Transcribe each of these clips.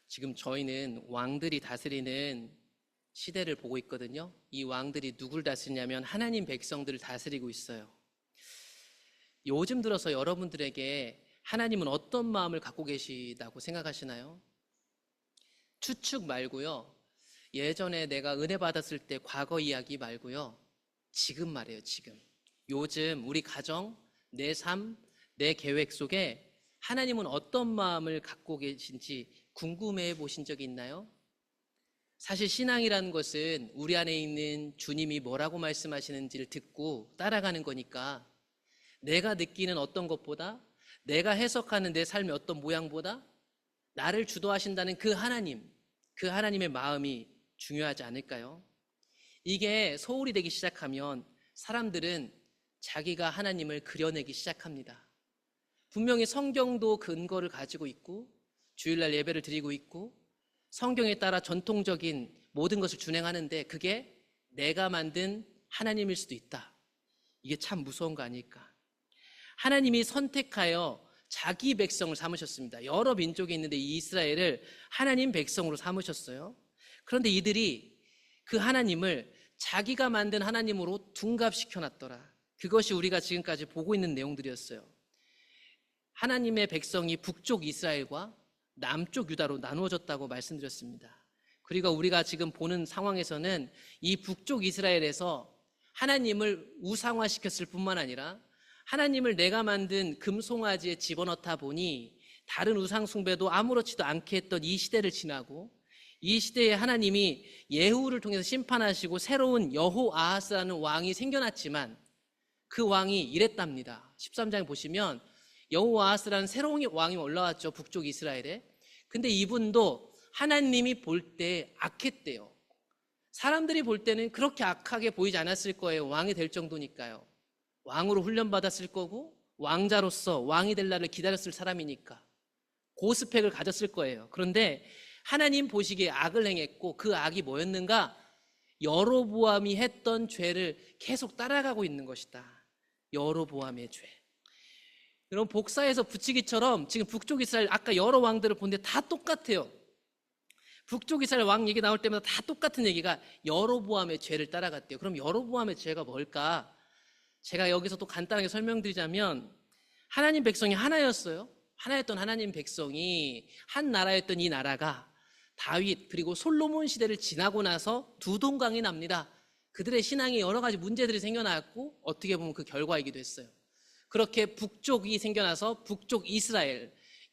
지금 저희는 왕들이 다스리는 시대를 보고 있거든요. 이 왕들이 누굴 다스리냐면 하나님 백성들을 다스리고 있어요. 요즘 들어서 여러분들에게 하나님은 어떤 마음을 갖고 계시다고 생각하시나요? 추측 말고요. 예전에 내가 은혜 받았을 때 과거 이야기 말고요. 지금 말이에요, 지금. 요즘 우리 가정, 내 삶, 내 계획 속에 하나님은 어떤 마음을 갖고 계신지 궁금해 보신 적이 있나요? 사실 신앙이라는 것은 우리 안에 있는 주님이 뭐라고 말씀하시는지를 듣고 따라가는 거니까 내가 느끼는 어떤 것보다 내가 해석하는 내 삶의 어떤 모양보다 나를 주도하신다는 그 하나님의 마음이 중요하지 않을까요? 이게 소홀히 되기 시작하면 사람들은 자기가 하나님을 그려내기 시작합니다. 분명히 성경도 근거를 가지고 있고 주일날 예배를 드리고 있고 성경에 따라 전통적인 모든 것을 준행하는데 그게 내가 만든 하나님일 수도 있다. 이게 참 무서운 거 아닐까? 하나님이 선택하여 자기 백성을 삼으셨습니다. 여러 민족이 있는데 이 이스라엘을 하나님 백성으로 삼으셨어요. 그런데 이들이 그 하나님을 자기가 만든 하나님으로 둔갑시켜놨더라. 그것이 우리가 지금까지 보고 있는 내용들이었어요. 하나님의 백성이 북쪽 이스라엘과 남쪽 유다로 나누어졌다고 말씀드렸습니다. 그리고 우리가 지금 보는 상황에서는 이 북쪽 이스라엘에서 하나님을 우상화시켰을 뿐만 아니라 하나님을 내가 만든 금송아지에 집어넣다 보니 다른 우상 숭배도 아무렇지도 않게 했던 이 시대를 지나고 이 시대에 하나님이 예후를 통해서 심판하시고 새로운 여호아하스라는 왕이 생겨났지만 그 왕이 이랬답니다. 13장에 보시면 여호아하스라는 새로운 왕이 올라왔죠. 북쪽 이스라엘에. 근데 이분도 하나님이 볼 때 악했대요. 사람들이 볼 때는 그렇게 악하게 보이지 않았을 거예요. 왕이 될 정도니까요. 왕으로 훈련받았을 거고 왕자로서 왕이 될 날을 기다렸을 사람이니까 고스펙을 가졌을 거예요. 그런데 하나님 보시기에 악을 행했고 그 악이 뭐였는가? 여로보암이 했던 죄를 계속 따라가고 있는 것이다. 여로보암의 죄. 여러분 복사해서 붙이기처럼 지금 북쪽 이스라엘 아까 여러 왕들을 보는데 다 똑같아요. 북쪽 이스라엘 왕 얘기 나올 때마다 다 똑같은 얘기가 여로보암의 죄를 따라갔대요. 그럼 여로보암의 죄가 뭘까? 제가 여기서 또 간단하게 설명드리자면 하나님 백성이 하나였어요. 하나였던 하나님 백성이 한 나라였던 이 나라가 다윗 그리고 솔로몬 시대를 지나고 나서 두 동강이 납니다. 그들의 신앙에 여러 가지 문제들이 생겨났고 어떻게 보면 그 결과이기도 했어요. 그렇게 북쪽이 생겨나서 북쪽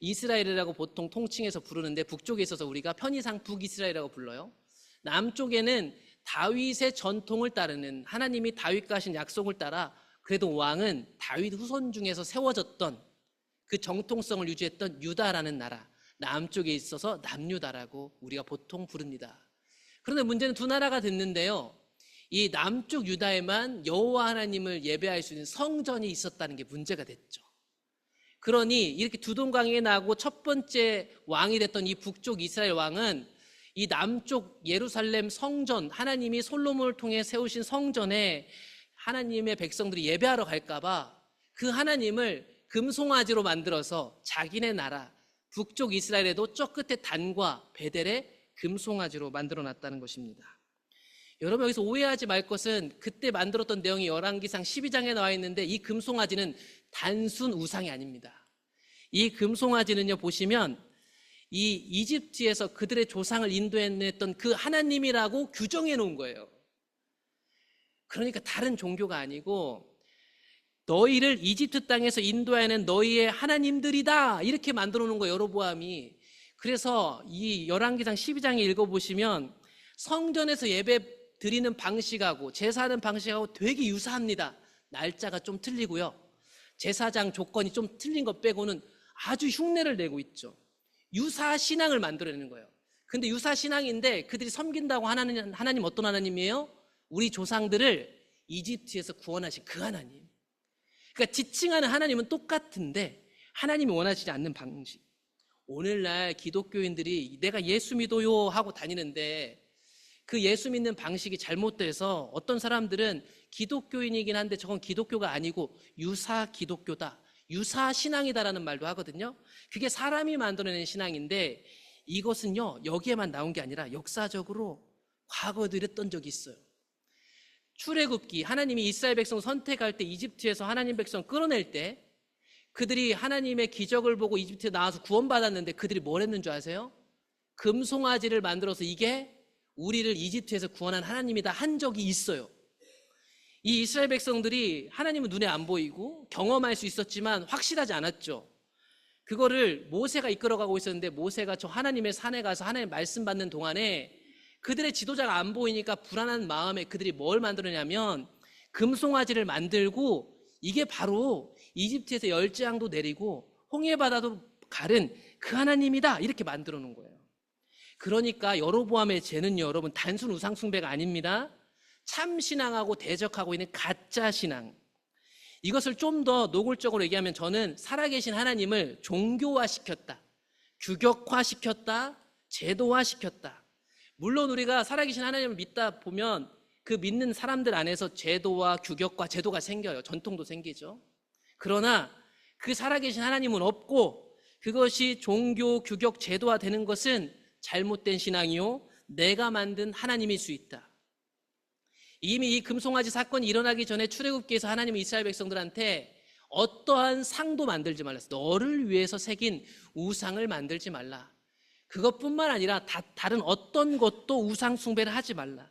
이스라엘이라고 보통 통칭해서 부르는데 북쪽에 있어서 우리가 편의상 북이스라엘이라고 불러요. 남쪽에는 다윗의 전통을 따르는 하나님이 다윗과 하신 약속을 따라 그래도 왕은 다윗 후손 중에서 세워졌던 그 정통성을 유지했던 유다라는 나라, 남쪽에 있어서 남유다라고 우리가 보통 부릅니다. 그런데 문제는 두 나라가 됐는데요, 이 남쪽 유다에만 여호와 하나님을 예배할 수 있는 성전이 있었다는 게 문제가 됐죠. 그러니 이렇게 두 동강에 나고 첫 번째 왕이 됐던 이 북쪽 이스라엘 왕은 이 남쪽 예루살렘 성전, 하나님이 솔로몬을 통해 세우신 성전에 하나님의 백성들이 예배하러 갈까봐 그 하나님을 금송아지로 만들어서 자기네 나라 북쪽 이스라엘에도 저 끝에 단과 베델에 금송아지로 만들어놨다는 것입니다. 여러분 여기서 오해하지 말 것은 그때 만들었던 내용이 열왕기상 12장에 나와 있는데 이 금송아지는 단순 우상이 아닙니다. 이 금송아지는요 보시면 이 이집트에서 그들의 조상을 인도했던 그 하나님이라고 규정해 놓은 거예요. 그러니까 다른 종교가 아니고 너희를 이집트 땅에서 인도해낸 너희의 하나님들이다 이렇게 만들어 놓은 거예요, 여로보암이. 그래서 이 열왕기상 12장에 읽어보시면 성전에서 예배 드리는 방식하고 제사하는 방식하고 되게 유사합니다. 날짜가 좀 틀리고요, 제사장 조건이 좀 틀린 것 빼고는 아주 흉내를 내고 있죠. 유사 신앙을 만들어내는 거예요. 근데 유사 신앙인데 그들이 섬긴다고 하나님 어떤 하나님이에요? 우리 조상들을 이집트에서 구원하신 그 하나님. 그러니까 지칭하는 하나님은 똑같은데 하나님이 원하시지 않는 방식. 오늘날 기독교인들이 내가 예수 믿어요 하고 다니는데 그 예수 믿는 방식이 잘못돼서 어떤 사람들은 기독교인이긴 한데 저건 기독교가 아니고 유사 기독교다, 유사 신앙이다라는 말도 하거든요. 그게 사람이 만들어낸 신앙인데 이것은요, 여기에만 나온 게 아니라 역사적으로 과거에도 이랬던 적이 있어요. 출애굽기, 하나님이 이스라엘 백성 선택할 때 이집트에서 하나님 백성 끌어낼 때 그들이 하나님의 기적을 보고 이집트에 나와서 구원받았는데 그들이 뭘 했는 줄 아세요? 금송아지를 만들어서 이게 우리를 이집트에서 구원한 하나님이다 한 적이 있어요. 이 이스라엘 백성들이 하나님은 눈에 안 보이고 경험할 수 있었지만 확실하지 않았죠. 그거를 모세가 이끌어가고 있었는데 모세가 저 하나님의 산에 가서 하나님 말씀 받는 동안에 그들의 지도자가 안 보이니까 불안한 마음에 그들이 뭘 만들었냐면 금송아지를 만들고 이게 바로 이집트에서 열재앙도 내리고 홍해바다도 가른 그 하나님이다 이렇게 만들어 놓은 거예요. 그러니까 여로보암의 죄는요, 여러분 단순 우상숭배가 아닙니다. 참신앙하고 대적하고 있는 가짜신앙. 이것을 좀 더 노골적으로 얘기하면 저는 살아계신 하나님을 종교화시켰다, 규격화시켰다, 제도화시켰다. 물론 우리가 살아계신 하나님을 믿다 보면 그 믿는 사람들 안에서 제도와 규격과 제도가 생겨요. 전통도 생기죠. 그러나 그 살아계신 하나님은 없고 그것이 종교, 규격, 제도화 되는 것은 잘못된 신앙이요, 내가 만든 하나님일 수 있다. 이미 이 금송아지 사건이 일어나기 전에 출애굽기에서 하나님은 이스라엘 백성들한테 어떠한 상도 만들지 말라. 너를 위해서 새긴 우상을 만들지 말라. 그것뿐만 아니라 다른 어떤 것도 우상 숭배를 하지 말라.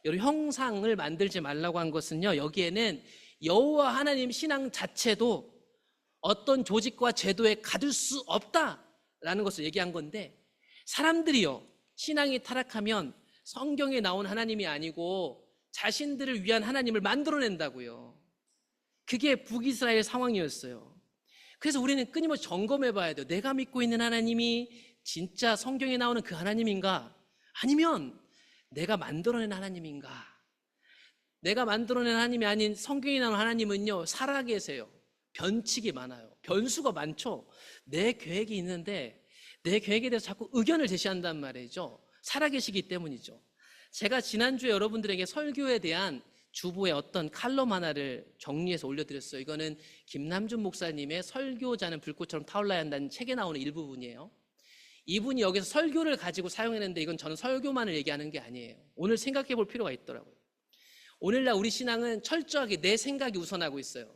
여러분, 형상을 만들지 말라고 한 것은요, 여기에는 여호와 하나님 신앙 자체도 어떤 조직과 제도에 가둘 수 없다라는 것을 얘기한 건데, 사람들이요, 신앙이 타락하면 성경에 나온 하나님이 아니고 자신들을 위한 하나님을 만들어낸다고요. 그게 북이스라엘 상황이었어요. 그래서 우리는 끊임없이 점검해 봐야 돼요. 내가 믿고 있는 하나님이 진짜 성경에 나오는 그 하나님인가? 아니면 내가 만들어낸 하나님인가? 내가 만들어낸 하나님이 아닌 성경에 나오는 하나님은요, 살아계세요. 변칙이 많아요. 변수가 많죠. 내 계획이 있는데 내 계획에 대해서 자꾸 의견을 제시한단 말이죠. 살아계시기 때문이죠. 제가 지난주에 여러분들에게 설교에 대한 주보의 어떤 칼럼 하나를 정리해서 올려드렸어요. 이거는 김남준 목사님의 설교자는 불꽃처럼 타올라야 한다는 책에 나오는 일부분이에요. 이분이 여기서 설교를 가지고 사용했는데 이건 저는 설교만을 얘기하는 게 아니에요. 오늘 생각해 볼 필요가 있더라고요. 오늘날 우리 신앙은 철저하게 내 생각이 우선하고 있어요.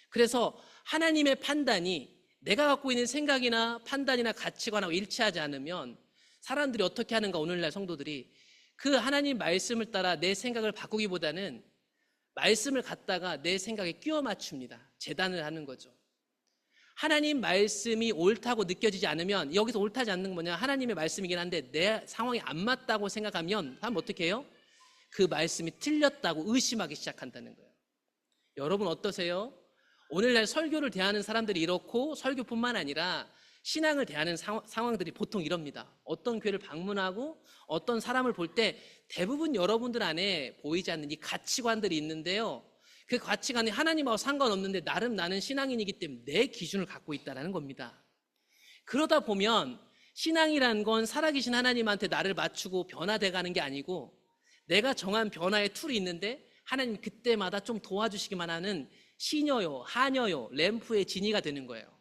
그래서 하나님의 판단이 내가 갖고 있는 생각이나 판단이나 가치관하고 일치하지 않으면 사람들이 어떻게 하는가, 오늘날 성도들이 그 하나님 말씀을 따라 내 생각을 바꾸기보다는 말씀을 갖다가 내 생각에 끼워 맞춥니다. 재단을 하는 거죠. 하나님 말씀이 옳다고 느껴지지 않으면, 여기서 옳다지 않는 건 뭐냐, 하나님의 말씀이긴 한데 내 상황이 안 맞다고 생각하면 사람 어떻게 해요? 그 말씀이 틀렸다고 의심하기 시작한다는 거예요. 여러분 어떠세요? 오늘날 설교를 대하는 사람들이 이렇고, 설교뿐만 아니라 신앙을 대하는 상황들이 보통 이럽니다. 어떤 교회를 방문하고 어떤 사람을 볼 때 대부분 여러분들 안에 보이지 않는 이 가치관들이 있는데요, 그 가치관이 하나님하고 상관없는데 나름 나는 신앙인이기 때문에 내 기준을 갖고 있다는 겁니다. 그러다 보면 신앙이란 건 살아계신 하나님한테 나를 맞추고 변화돼가는 게 아니고, 내가 정한 변화의 툴이 있는데 하나님 그때마다 좀 도와주시기만 하는 시녀요, 하녀요, 램프의 진이가 되는 거예요.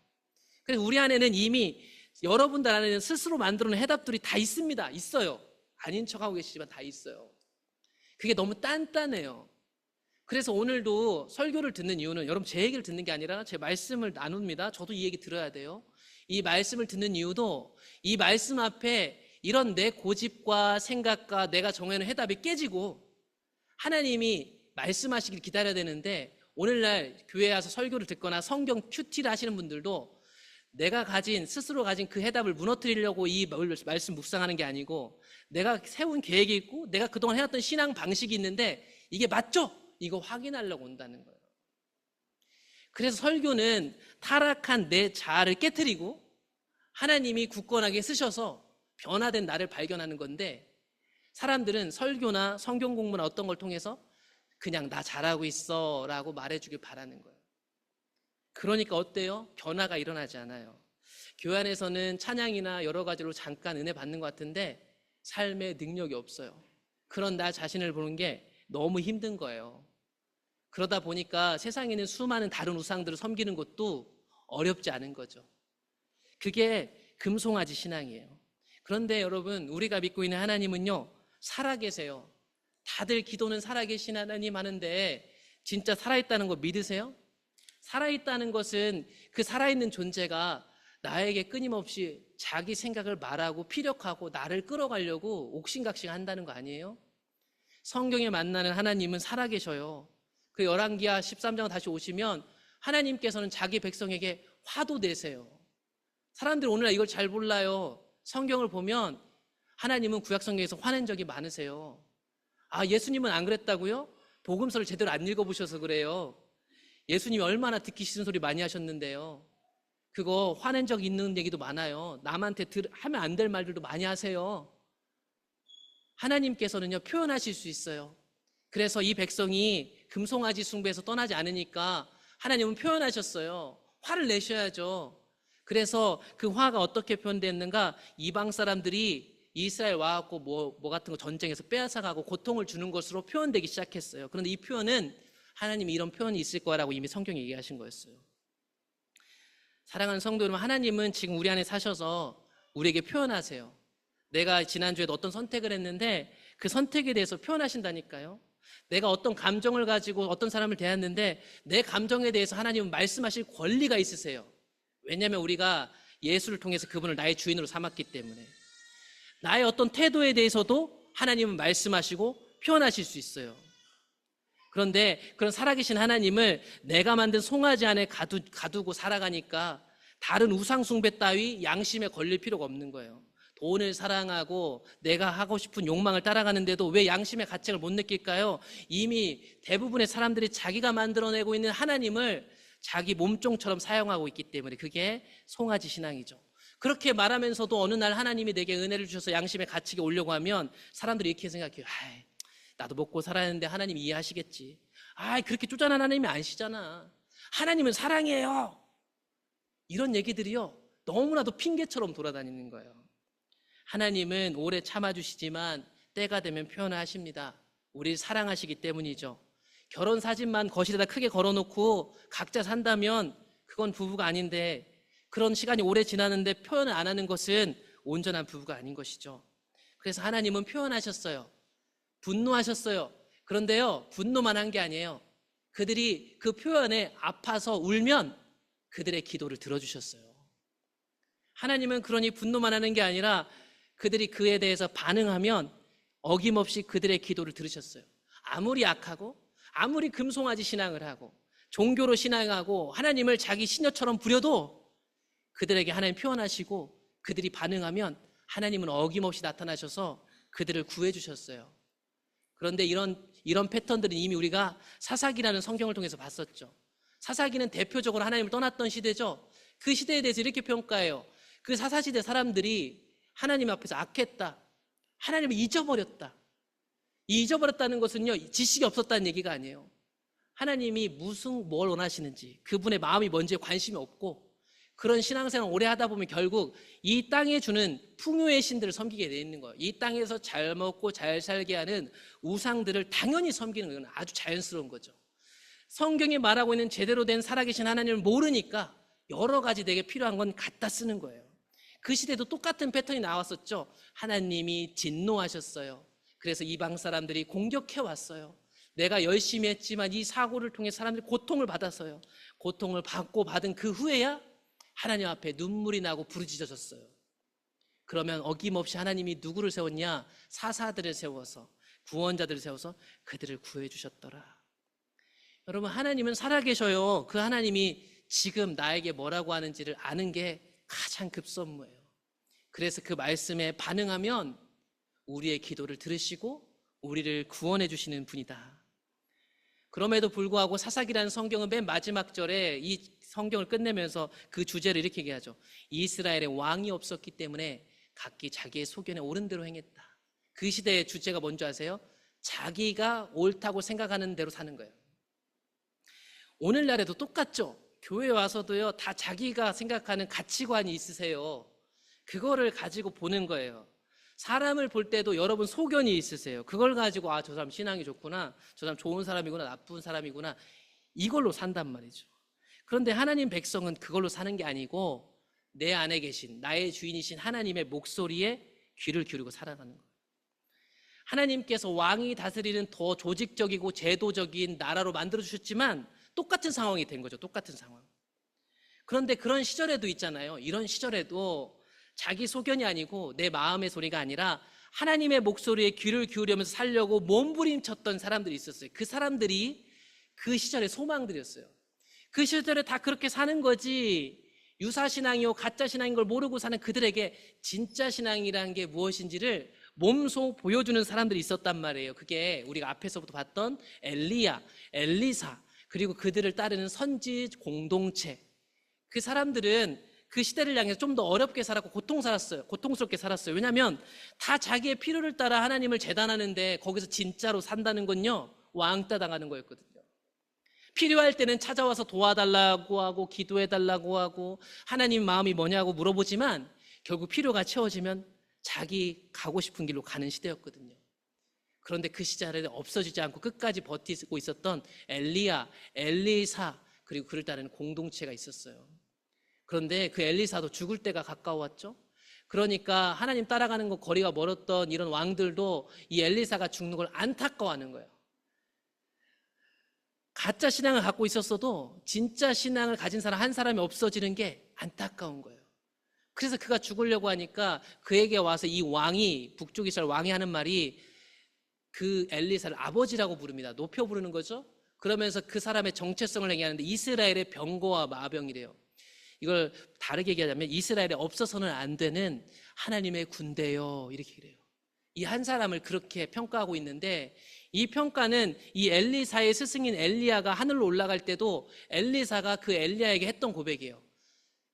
그래서 우리 안에는 이미, 여러분들 안에는 스스로 만들어낸 해답들이 다 있습니다. 있어요. 아닌 척하고 계시지만 다 있어요. 그게 너무 단단해요. 그래서 오늘도 설교를 듣는 이유는 여러분 제 얘기를 듣는 게 아니라 제 말씀을 나눕니다. 저도 이 얘기 들어야 돼요. 이 말씀을 듣는 이유도 이 말씀 앞에 이런 내 고집과 생각과 내가 정해놓은 해답이 깨지고 하나님이 말씀하시길 기다려야 되는데, 오늘날 교회에 와서 설교를 듣거나 성경 큐티를 하시는 분들도 내가 스스로 가진 그 해답을 무너뜨리려고 이 말씀 묵상하는 게 아니고, 내가 세운 계획이 있고 내가 그동안 해왔던 신앙 방식이 있는데 이게 맞죠? 이거 확인하려고 온다는 거예요. 그래서 설교는 타락한 내 자아를 깨트리고 하나님이 굳건하게 쓰셔서 변화된 나를 발견하는 건데, 사람들은 설교나 성경 공부나 어떤 걸 통해서 그냥 나 잘하고 있어 라고 말해주길 바라는 거예요. 그러니까 어때요? 변화가 일어나지 않아요. 교회 안에서는 찬양이나 여러 가지로 잠깐 은혜 받는 것 같은데 삶에 능력이 없어요. 그런 나 자신을 보는 게 너무 힘든 거예요. 그러다 보니까 세상에 있는 수많은 다른 우상들을 섬기는 것도 어렵지 않은 거죠. 그게 금송아지 신앙이에요. 그런데 여러분, 우리가 믿고 있는 하나님은요, 살아계세요. 다들 기도는 살아계신 하나님 하는데 진짜 살아있다는 거 믿으세요? 살아있다는 것은 그 살아있는 존재가 나에게 끊임없이 자기 생각을 말하고 피력하고 나를 끌어가려고 옥신각신 한다는 거 아니에요? 성경에 만나는 하나님은 살아계셔요. 그 열왕기하 13장 다시 오시면 하나님께서는 자기 백성에게 화도 내세요. 사람들이 오늘날 이걸 잘 몰라요. 성경을 보면 하나님은 구약성경에서 화낸 적이 많으세요. 아, 예수님은 안 그랬다고요? 복음서를 제대로 안 읽어보셔서 그래요. 예수님이 얼마나 듣기 싫은 소리 많이 하셨는데요. 그거 화낸 적 있는 얘기도 많아요. 남한테 하면 안 될 말들도 많이 하세요. 하나님께서는요, 표현하실 수 있어요. 그래서 이 백성이 금송아지 숭배에서 떠나지 않으니까 하나님은 표현하셨어요. 화를 내셔야죠. 그래서 그 화가 어떻게 표현됐는가? 이방 사람들이 이스라엘 와갖고 뭐 같은 거 전쟁에서 빼앗아가고 고통을 주는 것으로 표현되기 시작했어요. 그런데 이 표현은 하나님이 이런 표현이 있을 거라고 이미 성경에 얘기하신 거였어요. 사랑하는 성도 여러분, 하나님은 지금 우리 안에 사셔서 우리에게 표현하세요. 내가 지난주에도 어떤 선택을 했는데 그 선택에 대해서 표현하신다니까요. 내가 어떤 감정을 가지고 어떤 사람을 대했는데 내 감정에 대해서 하나님은 말씀하실 권리가 있으세요. 왜냐하면 우리가 예수를 통해서 그분을 나의 주인으로 삼았기 때문에. 나의 어떤 태도에 대해서도 하나님은 말씀하시고 표현하실 수 있어요. 그런데 그런 살아계신 하나님을 내가 만든 송아지 안에 가두고 살아가니까 다른 우상숭배 따위 양심에 걸릴 필요가 없는 거예요. 돈을 사랑하고 내가 하고 싶은 욕망을 따라가는데도 왜 양심의 가책을 못 느낄까요? 이미 대부분의 사람들이 자기가 만들어내고 있는 하나님을 자기 몸종처럼 사용하고 있기 때문에 그게 송아지 신앙이죠. 그렇게 말하면서도 어느 날 하나님이 내게 은혜를 주셔서 양심의 가책이 오려고 하면 사람들이 이렇게 생각해요. 나도 먹고 살아야 하는데 하나님 이해하시겠지. 그렇게 쪼잔한 하나님이 아니시잖아. 하나님은 사랑이에요. 이런 얘기들이요, 너무나도 핑계처럼 돌아다니는 거예요. 하나님은 오래 참아주시지만 때가 되면 표현을 하십니다. 우리를 사랑하시기 때문이죠. 결혼 사진만 거실에다 크게 걸어놓고 각자 산다면 그건 부부가 아닌데, 그런 시간이 오래 지나는데 표현을 안 하는 것은 온전한 부부가 아닌 것이죠. 그래서 하나님은 표현하셨어요. 분노하셨어요. 그런데요, 분노만 한 게 아니에요. 그들이 그 표현에 아파서 울면 그들의 기도를 들어주셨어요. 하나님은 그러니 분노만 하는 게 아니라 그들이 그에 대해서 반응하면 어김없이 그들의 기도를 들으셨어요. 아무리 악하고 아무리 금송아지 신앙을 하고 종교로 신앙하고 하나님을 자기 시녀처럼 부려도 그들에게 하나님 표현하시고 그들이 반응하면 하나님은 어김없이 나타나셔서 그들을 구해 주셨어요. 그런데 이런 패턴들은 이미 우리가 사사기라는 성경을 통해서 봤었죠. 사사기는 대표적으로 하나님을 떠났던 시대죠. 그 시대에 대해서 이렇게 평가해요. 그 사사시대 사람들이 하나님 앞에서 악했다. 하나님을 잊어버렸다. 이 잊어버렸다는 것은요, 지식이 없었다는 얘기가 아니에요. 하나님이 뭘 원하시는지, 그분의 마음이 뭔지에 관심이 없고, 그런 신앙생활을 오래 하다 보면 결국 이 땅에 주는 풍요의 신들을 섬기게 돼 있는 거예요. 이 땅에서 잘 먹고 잘 살게 하는 우상들을 당연히 섬기는 건 아주 자연스러운 거죠. 성경이 말하고 있는 제대로 된 살아계신 하나님을 모르니까 여러 가지 내게 필요한 건 갖다 쓰는 거예요. 그 시대도 똑같은 패턴이 나왔었죠. 하나님이 진노하셨어요. 그래서 이방 사람들이 공격해 왔어요. 내가 열심히 했지만 이 사고를 통해 사람들이 고통을 받았어요. 고통을 받고 받은 그 후에야 하나님 앞에 눈물이 나고 부르짖어졌어요. 그러면 어김없이 하나님이 누구를 세웠냐? 사사들을 세워서, 구원자들을 세워서 그들을 구해 주셨더라. 여러분, 하나님은 살아계셔요. 그 하나님이 지금 나에게 뭐라고 하는지를 아는 게 가장 급선무예요. 그래서 그 말씀에 반응하면 우리의 기도를 들으시고 우리를 구원해 주시는 분이다. 그럼에도 불구하고 사사기라는 성경은 맨 마지막 절에 이 성경을 끝내면서 그 주제를 이렇게 얘기하죠. 이스라엘에 왕이 없었기 때문에 각기 자기의 소견에 옳은 대로 행했다. 그 시대의 주제가 뭔지 아세요? 자기가 옳다고 생각하는 대로 사는 거예요. 오늘날에도 똑같죠. 교회 와서도요, 다 자기가 생각하는 가치관이 있으세요. 그거를 가지고 보는 거예요. 사람을 볼 때도 여러분 소견이 있으세요. 그걸 가지고 저 사람 신앙이 좋구나, 저 사람 좋은 사람이구나, 나쁜 사람이구나, 이걸로 산단 말이죠. 그런데 하나님 백성은 그걸로 사는 게 아니고 내 안에 계신 나의 주인이신 하나님의 목소리에 귀를 기울이고 살아가는 거예요. 하나님께서 왕이 다스리는 더 조직적이고 제도적인 나라로 만들어주셨지만 똑같은 상황이 된 거죠. 똑같은 상황. 그런데 그런 시절에도 있잖아요. 이런 시절에도 자기 소견이 아니고 내 마음의 소리가 아니라 하나님의 목소리에 귀를 기울이면서 살려고 몸부림쳤던 사람들이 있었어요. 그 사람들이 그 시절의 소망들이었어요. 그 시절에 다 그렇게 사는 거지, 유사신앙이요 가짜신앙인 걸 모르고 사는 그들에게 진짜 신앙이라는 게 무엇인지를 몸소 보여주는 사람들이 있었단 말이에요. 그게 우리가 앞에서부터 봤던 엘리야, 엘리사, 그리고 그들을 따르는 선지 공동체. 그 사람들은 그 시대를 향해서 좀 더 어렵게 살았고 고통스럽게 살았어요. 왜냐하면 다 자기의 필요를 따라 하나님을 재단하는데 거기서 진짜로 산다는 건요, 왕따 당하는 거였거든요. 필요할 때는 찾아와서 도와달라고 하고 기도해달라고 하고 하나님 마음이 뭐냐고 물어보지만 결국 필요가 채워지면 자기 가고 싶은 길로 가는 시대였거든요. 그런데 그 시절에 없어지지 않고 끝까지 버티고 있었던 엘리야, 엘리사, 그리고 그를 따르는 공동체가 있었어요. 그런데 그 엘리사도 죽을 때가 가까웠죠. 그러니까 하나님 따라가는 거 거리가 멀었던 이런 왕들도 이 엘리사가 죽는 걸 안타까워하는 거예요. 가짜 신앙을 갖고 있었어도 진짜 신앙을 가진 사람 한 사람이 없어지는 게 안타까운 거예요. 그래서 그가 죽으려고 하니까 그에게 와서 이 왕이, 북쪽 이스라엘 왕이 하는 말이 그 엘리사를 아버지라고 부릅니다. 높여 부르는 거죠. 그러면서 그 사람의 정체성을 얘기하는데 이스라엘의 병거와 마병이래요. 이걸 다르게 얘기하자면 이스라엘에 없어서는 안 되는 하나님의 군대요, 이렇게 그래요. 이 한 사람을 그렇게 평가하고 있는데, 이 평가는 이 엘리사의 스승인 엘리야가 하늘로 올라갈 때도 엘리사가 그 엘리야에게 했던 고백이에요.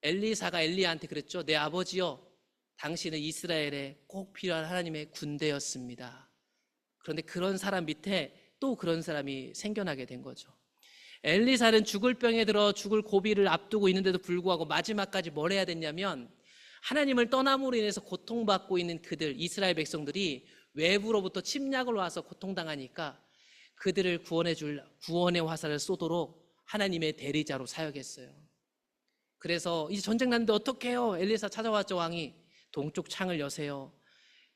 엘리사가 엘리야한테 그랬죠. 내 아버지요, 당신은 이스라엘에 꼭 필요한 하나님의 군대였습니다. 그런데 그런 사람 밑에 또 그런 사람이 생겨나게 된 거죠. 엘리사는 죽을 병에 들어 죽을 고비를 앞두고 있는데도 불구하고 마지막까지 뭘 해야 됐냐면, 하나님을 떠남으로 인해서 고통받고 있는 그들, 이스라엘 백성들이 외부로부터 침략을 와서 고통당하니까 그들을 구원해 줄 구원의 화살을 쏘도록 하나님의 대리자로 사역했어요. 그래서 이제 전쟁 났는데 어떻게 해요? 엘리사 찾아왔죠. 왕이 동쪽 창을 여세요.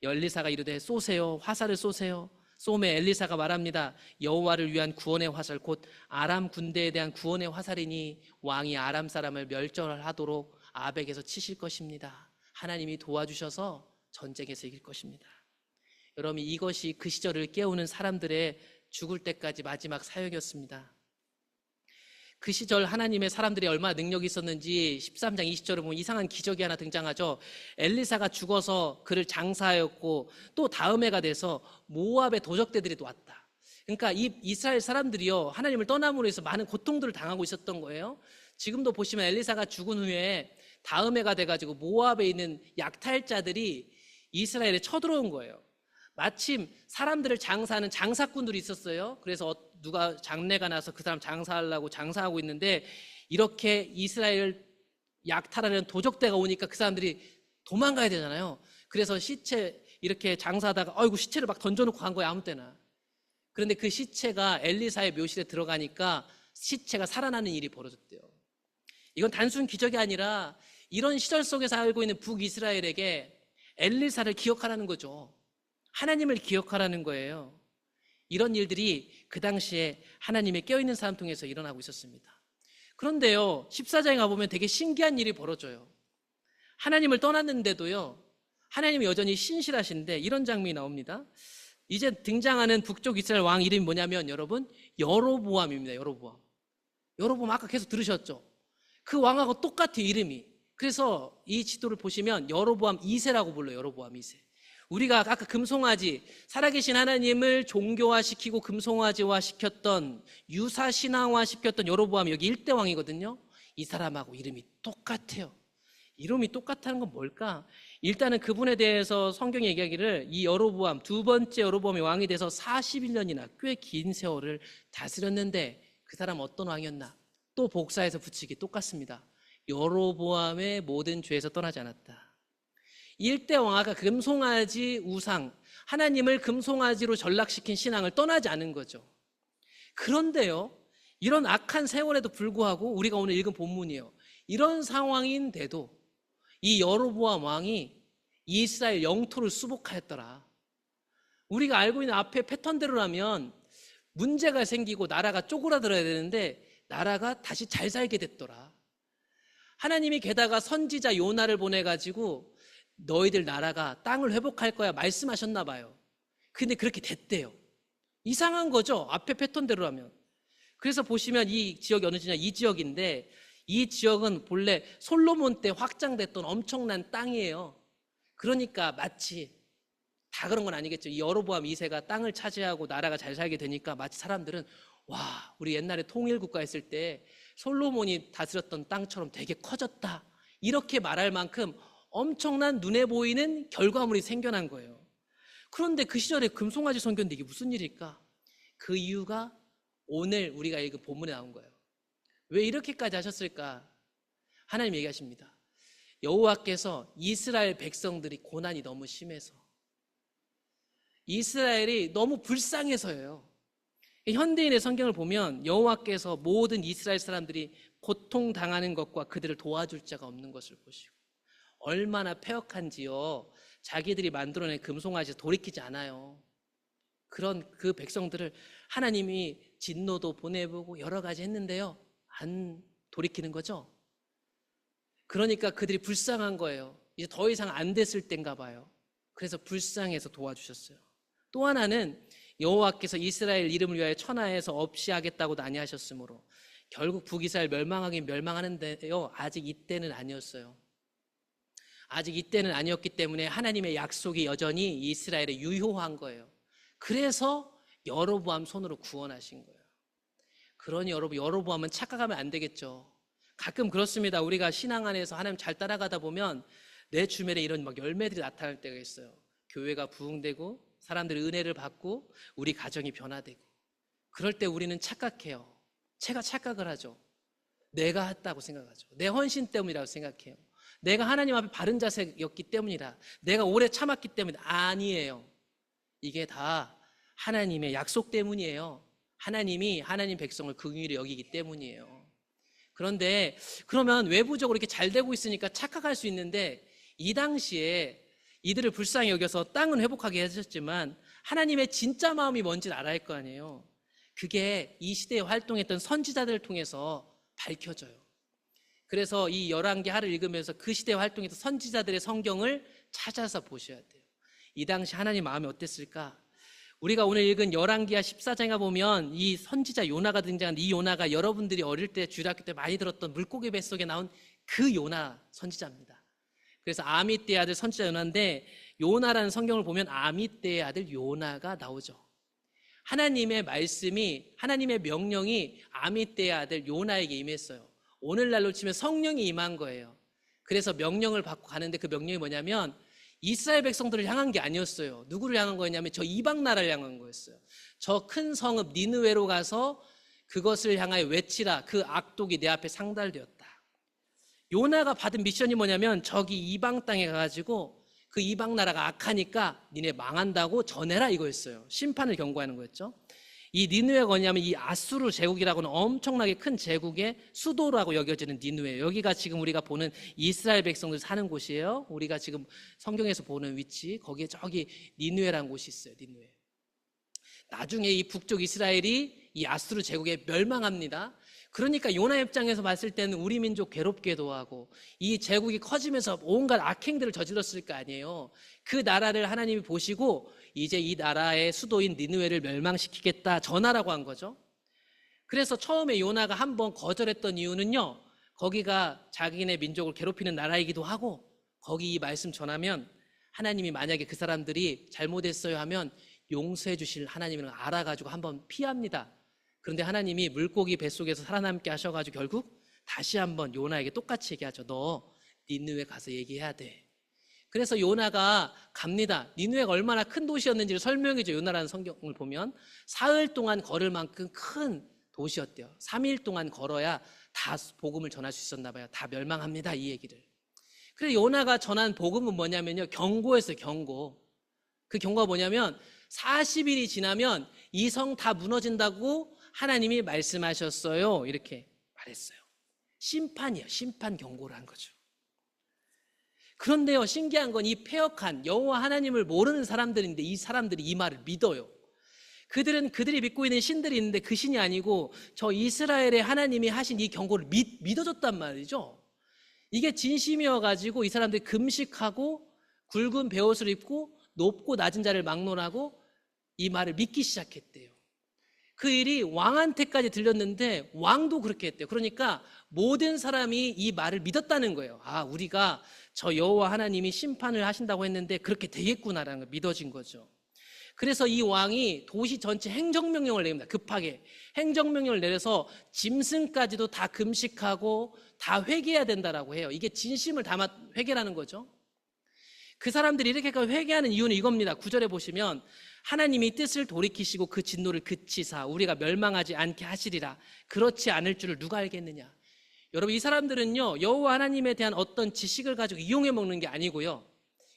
엘리사가 이르되 쏘세요. 화살을 쏘세요. 쏘매 엘리사가 말합니다. 여호와를 위한 구원의 화살, 곧 아람 군대에 대한 구원의 화살이니 왕이 아람 사람을 멸절하도록 아벡에서 치실 것입니다. 하나님이 도와주셔서 전쟁에서 이길 것입니다. 여러분, 이것이 그 시절을 깨우는 사람들의 죽을 때까지 마지막 사역이었습니다. 그 시절 하나님의 사람들이 얼마나 능력이 있었는지 13장 20절을 보면 이상한 기적이 하나 등장하죠. 엘리사가 죽어서 그를 장사하였고 또 다음 해가 돼서 모압의 도적대들이 왔다. 그러니까 이 이스라엘 사람들이요, 하나님을 떠남으로 해서 많은 고통들을 당하고 있었던 거예요. 지금도 보시면 엘리사가 죽은 후에 다음 해가 돼가지고 모압에 있는 약탈자들이 이스라엘에 쳐들어온 거예요. 마침 사람들을 장사하는 장사꾼들이 있었어요. 그래서 누가 장례가 나서 그 사람 장사하려고 장사하고 있는데 이렇게 이스라엘 약탈하는 도적대가 오니까 그 사람들이 도망가야 되잖아요. 그래서 시체 이렇게 장사하다가 아이고 시체를 막 던져놓고 간 거예요, 아무 때나. 그런데 그 시체가 엘리사의 묘실에 들어가니까 시체가 살아나는 일이 벌어졌대요. 이건 단순 기적이 아니라 이런 시절 속에 살고 있는 북이스라엘에게 엘리사를 기억하라는 거죠. 하나님을 기억하라는 거예요. 이런 일들이 그 당시에 하나님의 깨어있는 사람 통해서 일어나고 있었습니다. 그런데요, 14장에 가보면 되게 신기한 일이 벌어져요. 하나님을 떠났는데도요, 하나님이 여전히 신실하신데 이런 장면이 나옵니다. 이제 등장하는 북쪽 이스라엘 왕 이름이 뭐냐면 여러분, 여로보암입니다. 여로보암 아까 계속 들으셨죠? 그 왕하고 똑같아요, 이름이. 그래서 이 지도를 보시면 여로보암 2세라고 불러요. 여로보암 2세. 우리가 아까 금송아지, 살아계신 하나님을 종교화시키고 금송아지화시켰던, 유사신앙화시켰던 여로보암이 여기 1대 왕이거든요. 이 사람하고 이름이 똑같아요. 이름이 똑같다는 건 뭘까? 일단은 그분에 대해서 성경이 얘기하기를 이 여로보암, 두 번째 여로보암이 왕이 돼서 41년이나 꽤 긴 세월을 다스렸는데 그 사람 어떤 왕이었나? 또 복사해서 붙이기 똑같습니다. 여로보암의 모든 죄에서 떠나지 않았다. 1대 왕아가 금송아지 우상, 하나님을 금송아지로 전락시킨 신앙을 떠나지 않은 거죠. 그런데요, 이런 악한 세월에도 불구하고 우리가 오늘 읽은 본문이에요. 이런 상황인데도 이 여로보암 왕이 이스라엘 영토를 수복하였더라. 우리가 알고 있는 앞에 패턴대로라면 문제가 생기고 나라가 쪼그라들어야 되는데 나라가 다시 잘 살게 됐더라. 하나님이 게다가 선지자 요나를 보내가지고 너희들 나라가 땅을 회복할 거야 말씀하셨나 봐요. 근데 그렇게 됐대요. 이상한 거죠, 앞에 패턴대로라면. 그래서 보시면 이 지역이 어느 지냐, 이 지역인데 이 지역은 본래 솔로몬 때 확장됐던 엄청난 땅이에요. 그러니까 마치 다 그런 건 아니겠죠. 이 여로보암 2세가 땅을 차지하고 나라가 잘 살게 되니까 마치 사람들은 와, 우리 옛날에 통일국가 했을 때 솔로몬이 다스렸던 땅처럼 되게 커졌다, 이렇게 말할 만큼 엄청난 눈에 보이는 결과물이 생겨난 거예요. 그런데 그 시절에 금송아지 선교인데 이게 무슨 일일까? 그 이유가 오늘 우리가 읽은 본문에 나온 거예요. 왜 이렇게까지 하셨을까? 하나님 얘기하십니다. 여호와께서 이스라엘 백성들이 고난이 너무 심해서, 이스라엘이 너무 불쌍해서예요. 현대인의 성경을 보면 여호와께서 모든 이스라엘 사람들이 고통당하는 것과 그들을 도와줄 자가 없는 것을 보시고 얼마나 패역한지요. 자기들이 만들어낸 금송아지 돌이키지 않아요. 그런 그 백성들을 하나님이 진노도 보내보고 여러 가지 했는데요, 안 돌이키는 거죠. 그러니까 그들이 불쌍한 거예요. 이제 더 이상 안 됐을 땐가 봐요. 그래서 불쌍해서 도와주셨어요. 또 하나는 여호와께서 이스라엘 이름을 위하여 천하에서 없이 하겠다고도 아니하셨으므로 결국 북이스라엘 멸망하긴 멸망하는데요, 아직 이때는 아니었어요. 아직 이때는 아니었기 때문에 하나님의 약속이 여전히 이스라엘에 유효한 거예요. 그래서 여로보암 손으로 구원하신 거예요. 그러니 여러분, 여로보암은 착각하면 안 되겠죠. 가끔 그렇습니다. 우리가 신앙 안에서 하나님 잘 따라가다 보면 내 주변에 이런 막 열매들이 나타날 때가 있어요. 교회가 부흥되고 사람들이 은혜를 받고 우리 가정이 변화되고, 그럴 때 우리는 착각해요. 제가 착각을 하죠. 내가 했다고 생각하죠. 내 헌신 때문이라고 생각해요. 내가 하나님 앞에 바른 자세였기 때문이다, 내가 오래 참았기 때문이다. 아니에요. 이게 다 하나님의 약속 때문이에요. 하나님이 하나님 백성을 긍휼히 여기기 때문이에요. 그런데 그러면 외부적으로 이렇게 잘 되고 있으니까 착각할 수 있는데, 이 당시에 이들을 불쌍히 여겨서 땅은 회복하게 하셨지만 하나님의 진짜 마음이 뭔지를 알아야 할 거 아니에요. 그게 이 시대에 활동했던 선지자들을 통해서 밝혀져요. 그래서 이 열왕기 하를 읽으면서 그 시대에 활동했던 선지자들의 성경을 찾아서 보셔야 돼요. 이 당시 하나님 마음이 어땠을까? 우리가 오늘 읽은 열왕기하 14장에 보면 이 선지자 요나가 등장하는데, 이 요나가 여러분들이 어릴 때 주일학교 때 많이 들었던 물고기 뱃속에 나온 그 요나 선지자입니다. 그래서 아미떼의 아들 선지자 요나인데, 요나라는 성경을 보면 아미떼의 아들 요나가 나오죠. 하나님의 말씀이, 하나님의 명령이 아미떼의 아들 요나에게 임했어요. 오늘날로 치면 성령이 임한 거예요. 그래서 명령을 받고 가는데 그 명령이 뭐냐면 이스라엘 백성들을 향한 게 아니었어요. 누구를 향한 거였냐면 저 이방 나라를 향한 거였어요. 저 큰 성읍 니느웨로 가서 그것을 향하여 외치라, 그 악독이 내 앞에 상달되었다. 요나가 받은 미션이 뭐냐면 저기 이방 땅에 가가지고 그 이방 나라가 악하니까 니네 망한다고 전해라, 이거였어요. 심판을 경고하는 거였죠. 이 니느웨가 뭐냐면 이 아수르 제국이라고는 엄청나게 큰 제국의 수도라고 여겨지는 니느웨, 여기가 지금 우리가 보는 이스라엘 백성들 사는 곳이에요. 우리가 지금 성경에서 보는 위치, 거기에 저기 니느웨라는 곳이 있어요. 니느웨. 나중에 이 북쪽 이스라엘이 이 아수르 제국에 멸망합니다. 그러니까 요나 입장에서 봤을 때는 우리 민족 괴롭게도 하고 이 제국이 커지면서 온갖 악행들을 저질렀을 거 아니에요. 그 나라를 하나님이 보시고 이제 이 나라의 수도인 니느웨를 멸망시키겠다 전하라고 한 거죠. 그래서 처음에 요나가 한번 거절했던 이유는요, 거기가 자기네 민족을 괴롭히는 나라이기도 하고 거기 이 말씀 전하면 하나님이 만약에 그 사람들이 잘못했어요 하면 용서해 주실 하나님을 알아가지고 한번 피합니다. 그런데 하나님이 물고기 뱃속에서 살아남게 하셔가지고 결국 다시 한번 요나에게 똑같이 얘기하죠. 너 니느웨 가서 얘기해야 돼. 그래서 요나가 갑니다. 니느웨가 얼마나 큰 도시였는지를 설명해줘. 요나라는 성경을 보면 사흘 동안 걸을 만큼 큰 도시였대요. 3일 동안 걸어야 다 복음을 전할 수 있었나 봐요. 다 멸망합니다, 이 얘기를. 그래서 요나가 전한 복음은 뭐냐면요, 경고였어요. 경고. 그 경고가 뭐냐면 40일이 지나면 이 성 다 무너진다고 하나님이 말씀하셨어요, 이렇게 말했어요. 심판이에요. 심판 경고를 한 거죠. 그런데요, 신기한 건 이 패역한 여호와 하나님을 모르는 사람들인데 이 사람들이 이 말을 믿어요. 그들이 믿고 있는 신들이 있는데 그 신이 아니고 저 이스라엘의 하나님이 하신 이 경고를 믿어줬단 말이죠. 이게 진심이어가지고 이 사람들이 금식하고 굵은 베옷을 입고 높고 낮은 자를 막론하고 이 말을 믿기 시작했대요. 그 일이 왕한테까지 들렸는데 왕도 그렇게 했대요. 그러니까 모든 사람이 이 말을 믿었다는 거예요. 아, 우리가 저 여호와 하나님이 심판을 하신다고 했는데 그렇게 되겠구나라는 걸 믿어진 거죠. 그래서 이 왕이 도시 전체 행정명령을 내립니다. 급하게 행정명령을 내려서 짐승까지도 다 금식하고 다 회개해야 된다라고 해요. 이게 진심을 담아 회개라는 거죠. 그 사람들이 이렇게까지 회개하는 이유는 이겁니다. 9절에 보시면 하나님이 뜻을 돌이키시고 그 진노를 그치사 우리가 멸망하지 않게 하시리라. 그렇지 않을 줄을 누가 알겠느냐. 여러분, 이 사람들은요, 여호와 하나님에 대한 어떤 지식을 가지고 이용해 먹는 게 아니고요,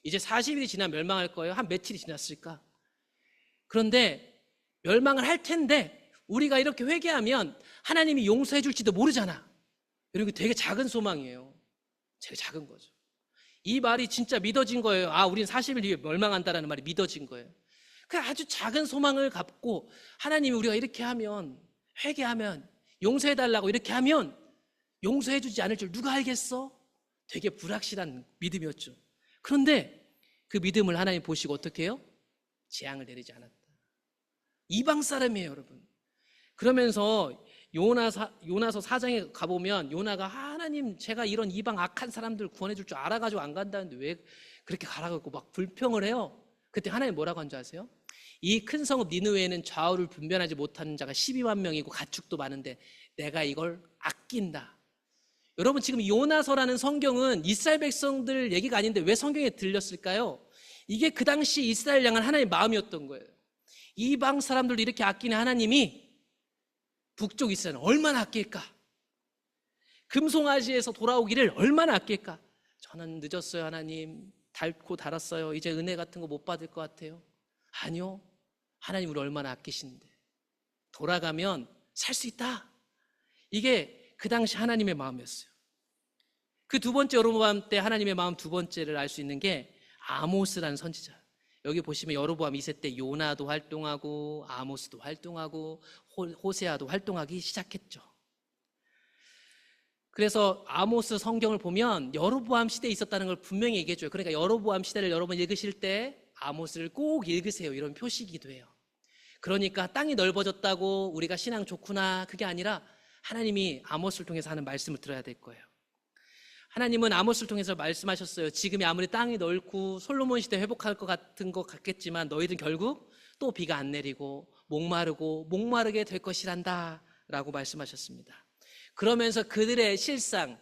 이제 40일이 지나면 멸망할 거예요. 한 며칠이 지났을까? 그런데 멸망을 할 텐데 우리가 이렇게 회개하면 하나님이 용서해 줄지도 모르잖아. 이런 게 되게 작은 소망이에요. 되게 작은 거죠. 이 말이 진짜 믿어진 거예요. 아, 우린 40일 뒤에 멸망한다라는 말이 믿어진 거예요. 그 아주 작은 소망을 갖고 하나님이 우리가 이렇게 하면, 회개하면, 용서해달라고 이렇게 하면 용서해 주지 않을 줄 누가 알겠어? 되게 불확실한 믿음이었죠. 그런데 그 믿음을 하나님 보시고 어떻게 해요? 재앙을 내리지 않았다. 이방 사람이에요, 여러분. 그러면서 요나서 4장에 가보면 요나가 하나님, 제가 이런 이방 악한 사람들 구원해 줄 줄 알아가지고 안 간다는데 왜 그렇게 가라고 막 불평을 해요. 그때 하나님 뭐라고 한 줄 아세요? 이 큰 성읍 니느웨에는 좌우를 분별하지 못하는 자가 12만 명이고 가축도 많은데 내가 이걸 아낀다. 여러분, 지금 요나서라는 성경은 이스라엘 백성들 얘기가 아닌데 왜 성경에 들렸을까요? 이게 그 당시 이스라엘 향한 하나님의 마음이었던 거예요. 이방 사람들도 이렇게 아끼는 하나님이 북쪽 이스라엘은 얼마나 아낄까? 금송아지에서 돌아오기를 얼마나 아낄까? 저는 늦었어요, 하나님. 닳고 닳았어요. 이제 은혜 같은 거 못 받을 것 같아요. 아니요, 하나님 우리 얼마나 아끼시는데 돌아가면 살 수 있다. 이게 그 당시 하나님의 마음이었어요. 그 두 번째 여로보암 때 하나님의 마음 두 번째를 알 수 있는 게 아모스라는 선지자. 여기 보시면 여로보암 2세 때 요나도 활동하고 아모스도 활동하고 호세아도 활동하기 시작했죠. 그래서 아모스 성경을 보면 여로보암 시대에 있었다는 걸 분명히 얘기해줘요. 그러니까 여로보암 시대를 여러분 읽으실 때 아모스를 꼭 읽으세요. 이런 표시기도 해요. 그러니까 땅이 넓어졌다고 우리가 신앙 좋구나, 그게 아니라 하나님이 아모스를 통해서 하는 말씀을 들어야 될 거예요. 하나님은 아모스를 통해서 말씀하셨어요. 지금이 아무리 땅이 넓고 솔로몬 시대 회복할 것 같은 것 같겠지만 너희들은 결국 또 비가 안 내리고 목마르게 될 것이란다 라고 말씀하셨습니다. 그러면서 그들의 실상,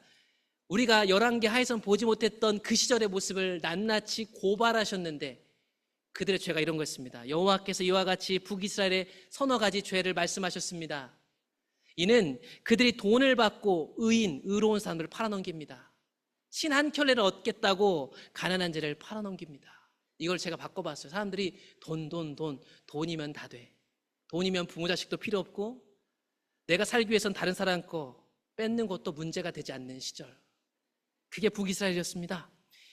우리가 열왕기 하에선 보지 못했던 그 시절의 모습을 낱낱이 고발하셨는데 그들의 죄가 이런 거였습니다. 여호와께서 이와 같이 북이스라엘의 서너 가지 죄를 말씀하셨습니다. 이는 그들이 돈을 받고 의로운 사람들을 팔아넘깁니다. 신 한 켤레를 얻겠다고 가난한 자를 팔아넘깁니다. 이걸 제가 바꿔봤어요. 사람들이 돈이면 다 돼. 돈이면 부모 자식도 필요 없고 내가 살기 위해선 다른 사람 거 뺏는 것도 문제가 되지 않는 시절, 그게 북이스라엘이었습니다.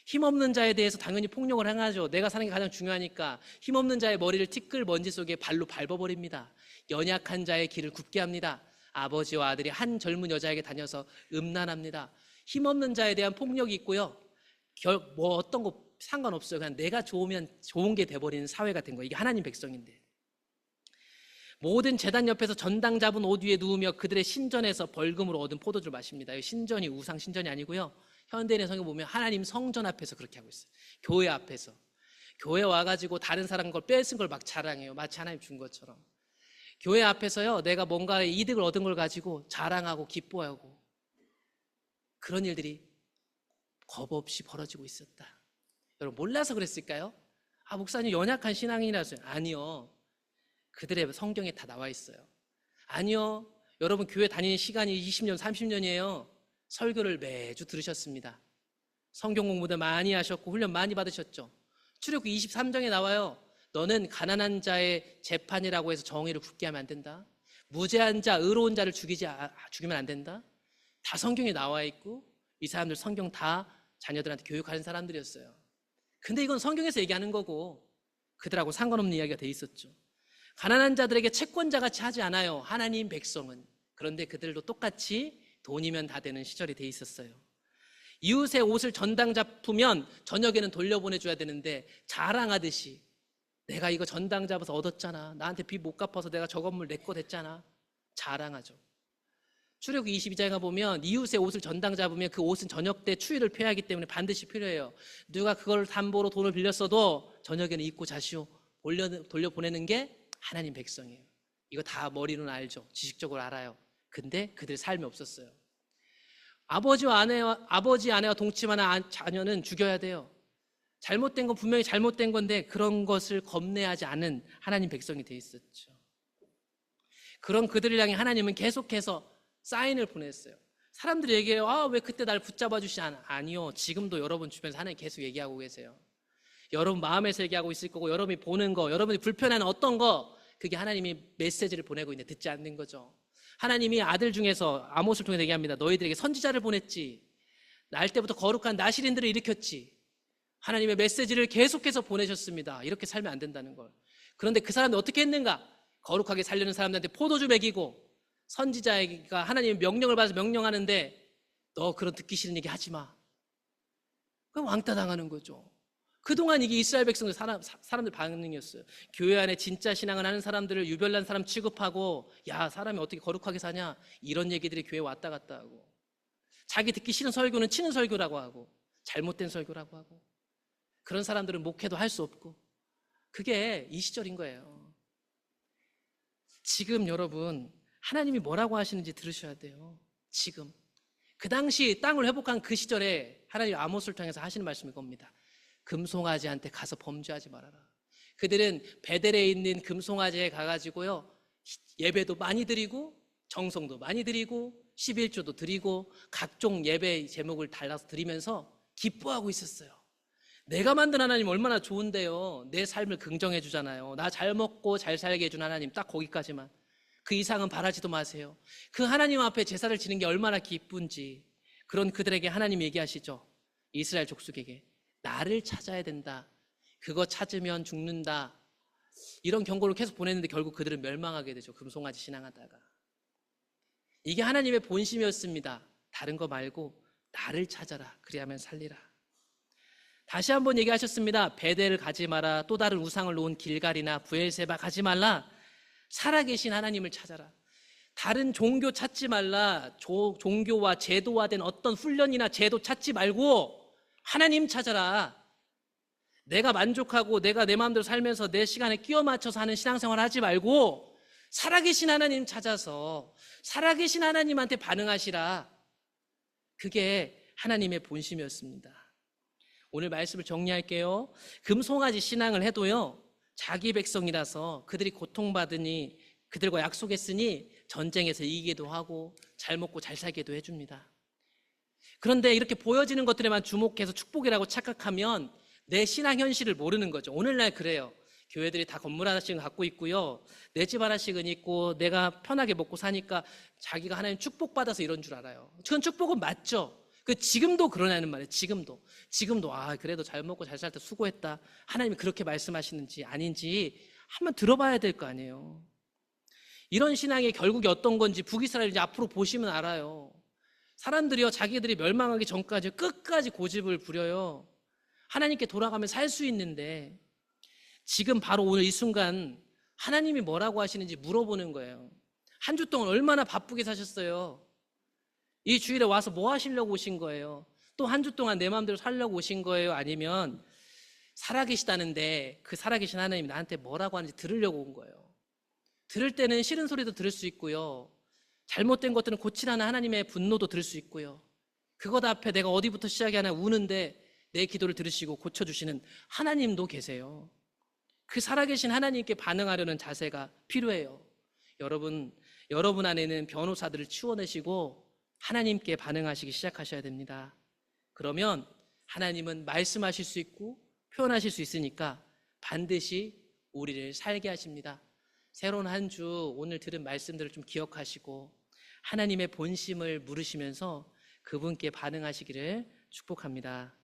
힘없는 자에 대해서 당연히 폭력을 행하죠. 내가 사는 게 가장 중요하니까 힘없는 자의 머리를 티끌 먼지 속에 발로 밟아버립니다. 연약한 자의 길을 굽게 합니다. 아버지와 아들이 한 젊은 여자에게 다녀서 음란합니다. 힘없는 자에 대한 폭력이 있고요, 어떤 거 상관없어요. 그냥 내가 좋으면 좋은 게 돼버리는 사회가 된 거예요. 이게 하나님 백성인데, 모든 제단 옆에서 전당 잡은 옷 위에 누우며 그들의 신전에서 벌금으로 얻은 포도주를 마십니다. 신전이 우상 신전이 아니고요, 현대인의 성경 보면 하나님 성전 앞에서 그렇게 하고 있어요. 교회 앞에서, 교회 와가지고 다른 사람 걸 뺏은 걸 막 자랑해요. 마치 하나님 준 것처럼. 교회 앞에서요, 내가 뭔가 이득을 얻은 걸 가지고 자랑하고 기뻐하고, 그런 일들이 겁 없이 벌어지고 있었다. 여러분, 몰라서 그랬을까요? 아, 목사님 연약한 신앙이라서요. 아니요, 그들의 성경에 다 나와 있어요. 아니요, 여러분 교회 다니는 시간이 20년 30년이에요 설교를 매주 들으셨습니다. 성경 공부도 많이 하셨고 훈련 많이 받으셨죠. 출애굽기 23장에 나와요. 너는 가난한 자의 재판이라고 해서 정의를 굳게 하면 안 된다. 무죄한 자, 의로운 자를 죽이면 안 된다. 다 성경에 나와 있고 이 사람들 성경 다 자녀들한테 교육하는 사람들이었어요. 근데 이건 성경에서 얘기하는 거고 그들하고 상관없는 이야기가 돼 있었죠. 가난한 자들에게 채권자같이 하지 않아요, 하나님 백성은. 그런데 그들도 똑같이 돈이면 다 되는 시절이 돼 있었어요. 이웃의 옷을 전당 잡으면 저녁에는 돌려보내줘야 되는데 자랑하듯이 내가 이거 전당 잡아서 얻었잖아, 나한테 빚 못 갚아서 내가 저 건물 내 거 됐잖아, 자랑하죠. 출애굽기 22장에 보면 이웃의 옷을 전당 잡으면 그 옷은 저녁 때 추위를 피해야 하기 때문에 반드시 필요해요. 누가 그걸 담보로 돈을 빌렸어도 저녁에는 입고 자시오 돌려보내는 게 하나님 백성이에요. 이거 다 머리로는 알죠. 지식적으로 알아요. 근데 그들 삶이 없었어요. 아버지 아내와 동침하는 자녀는 죽여야 돼요. 잘못된 건 분명히 잘못된 건데 그런 것을 겁내하지 않은 하나님 백성이 돼 있었죠. 그런 그들을 향해 하나님은 계속해서 사인을 보냈어요. 사람들이 얘기해요. 왜 그때 날 붙잡아 주시지 않아? 아니요. 지금도 여러분 주변에서 하나님 계속 얘기하고 계세요. 여러분 마음에서 얘기하고 있을 거고, 여러분이 보는 거, 여러분이 불편한 어떤 거, 그게 하나님이 메시지를 보내고 있는데 듣지 않는 거죠. 하나님이 아들 중에서 아모스를 통해서 얘기합니다. 너희들에게 선지자를 보냈지, 날 때부터 거룩한 나실인들을 일으켰지, 하나님의 메시지를 계속해서 보내셨습니다. 이렇게 살면 안 된다는 걸. 그런데 그 사람들 어떻게 했는가? 거룩하게 살려는 사람들한테 포도주 먹이고, 선지자가 하나님의 명령을 받아서 명령하는데 너 그런 듣기 싫은 얘기 하지 마. 그럼 왕따 당하는 거죠. 그동안 이게 이스라엘 백성들 사람들 반응이었어요. 교회 안에 진짜 신앙을 하는 사람들을 유별난 사람 취급하고, 야, 사람이 어떻게 거룩하게 사냐, 이런 얘기들이 교회에 왔다 갔다 하고, 자기 듣기 싫은 설교는 치는 설교라고 하고, 잘못된 설교라고 하고, 그런 사람들은 목회도 할 수 없고, 그게 이 시절인 거예요. 지금 여러분 하나님이 뭐라고 하시는지 들으셔야 돼요. 지금 그 당시 땅을 회복한 그 시절에 하나님이 아모스를 통해서 하시는 말씀이 이겁니다. 금송아지한테 가서 범죄하지 말아라. 그들은 베델에 있는 금송아지에 가가지고요, 예배도 많이 드리고 정성도 많이 드리고 11조도 드리고 각종 예배 제목을 달라서 드리면서 기뻐하고 있었어요. 내가 만든 하나님 얼마나 좋은데요. 내 삶을 긍정해 주잖아요. 나 잘 먹고 잘 살게 해준 하나님, 딱 거기까지만. 그 이상은 바라지도 마세요. 그 하나님 앞에 제사를 지는 게 얼마나 기쁜지. 그런 그들에게 하나님 얘기하시죠. 이스라엘 족속에게 나를 찾아야 된다, 그거 찾으면 죽는다, 이런 경고를 계속 보냈는데 결국 그들은 멸망하게 되죠. 금송아지 신앙하다가. 이게 하나님의 본심이었습니다. 다른 거 말고 나를 찾아라, 그리하면 살리라. 다시 한번 얘기하셨습니다. 베델을 가지 마라, 또 다른 우상을 놓은 길갈이나 브엘세바 가지 말라, 살아계신 하나님을 찾아라. 다른 종교 찾지 말라. 종교와 제도화된 어떤 훈련이나 제도 찾지 말고 하나님 찾아라. 내가 만족하고 내가 내 마음대로 살면서 내 시간에 끼워 맞춰서 하는 신앙생활 하지 말고 살아계신 하나님 찾아서 살아계신 하나님한테 반응하시라. 그게 하나님의 본심이었습니다. 오늘 말씀을 정리할게요. 금송아지 신앙을 해도요, 자기 백성이라서 그들이 고통받으니 그들과 약속했으니 전쟁에서 이기기도 하고 잘 먹고 잘 살게도 해줍니다. 그런데 이렇게 보여지는 것들에만 주목해서 축복이라고 착각하면 내 신앙 현실을 모르는 거죠. 오늘날 그래요. 교회들이 다 건물 하나씩은 갖고 있고요, 내 집 하나씩은 있고 내가 편하게 먹고 사니까 자기가 하나님 축복받아서 이런 줄 알아요. 그건 축복은 맞죠. 지금도 그러냐는 말이에요. 지금도 그래도 잘 먹고 잘 살 때 수고했다, 하나님이 그렇게 말씀하시는지 아닌지 한번 들어봐야 될 거 아니에요. 이런 신앙이 결국이 어떤 건지 북이스라엘 이제 앞으로 보시면 알아요. 사람들이요, 자기들이 멸망하기 전까지 끝까지 고집을 부려요. 하나님께 돌아가면 살 수 있는데, 지금 바로 오늘 이 순간 하나님이 뭐라고 하시는지 물어보는 거예요. 한 주 동안 얼마나 바쁘게 사셨어요? 이 주일에 와서 뭐 하시려고 오신 거예요? 또 한 주 동안 내 마음대로 살려고 오신 거예요? 아니면 살아계시다는데 그 살아계신 하나님이 나한테 뭐라고 하는지 들으려고 온 거예요? 들을 때는 싫은 소리도 들을 수 있고요, 잘못된 것들은 고치라는 하나님의 분노도 들을 수 있고요, 그것 앞에 내가 어디부터 시작하나 우는데 내 기도를 들으시고 고쳐주시는 하나님도 계세요. 그 살아계신 하나님께 반응하려는 자세가 필요해요. 여러분 안에는 변호사들을 치워내시고 하나님께 반응하시기 시작하셔야 됩니다. 그러면 하나님은 말씀하실 수 있고 표현하실 수 있으니까 반드시 우리를 살게 하십니다. 새로운 한 주 오늘 들은 말씀들을 좀 기억하시고 하나님의 본심을 물으시면서 그분께 반응하시기를 축복합니다.